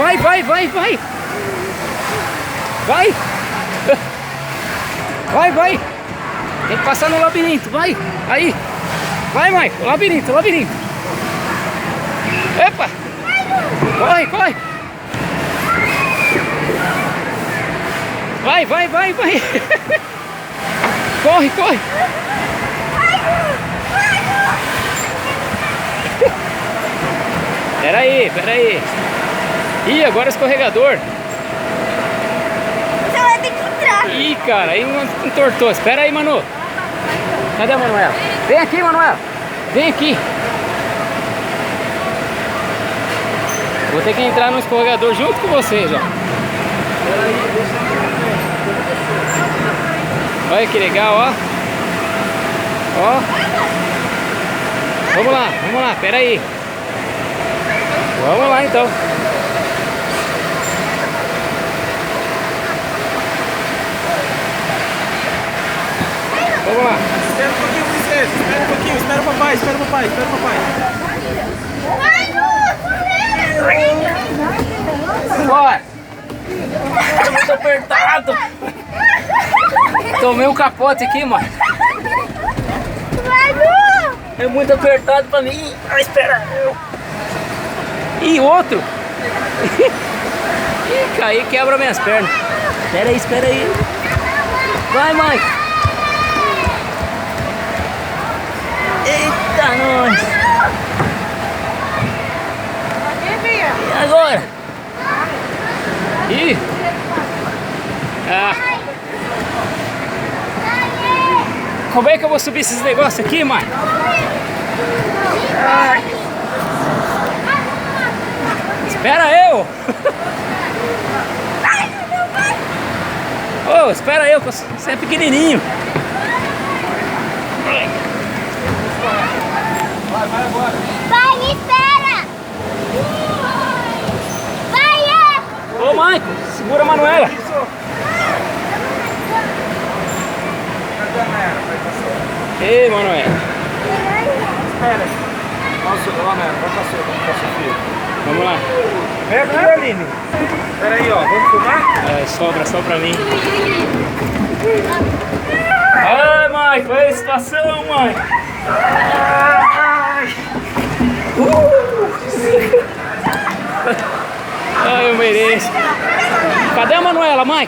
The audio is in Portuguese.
vai, vai, vai, vai. Vai. Vai, vai. Tem que passar no labirinto, vai. Aí. Vai, mãe. Labirinto, labirinto. Epa. Corre, corre. Vai, vai, vai, vai. Corre, corre. Pera aí, pera aí. Ih, agora o escorregador. Você vai ter que entrar. Ih, cara, aí entortou. Espera aí, Manu. Cadê a Manuela? Vem aqui, Manuela. Vem aqui. Vou ter que entrar no escorregador junto com vocês, ó. Olha que legal, ó. Ó. Vamos lá, pera aí. Vamos lá então. Vamos lá. Espera um pouquinho, princesa. Espera um pouquinho. Espera o papai, espera o papai, espera o papai. Bora. Tô muito apertado. Tomei um capote aqui, mano. É muito apertado pra mim. Ah, espera. E outro. Ih, caí, quebra minhas pernas. Espera aí, espera aí. Vai, mãe. Eita, nós. E agora? Ih. Ah. Como é que eu vou subir esses negócios aqui, mãe? Ai. Espera eu! Ô, espera eu, que você é pequenininho. Vai agora. Vai, me espera. Vai, Ô, Maico, segura a Manuela. Cadê a Mera? Ei, Manuela. Espera. Nossa, Mera, vai pra Sofia. Vamos lá. Vem aqui, Aline. Espera aí, ó. Vamos filmar? É, sobra só pra mim. Ai, mãe, qual é a situação, mãe? Ai, eu mereço. Cadê a Manuela, mãe?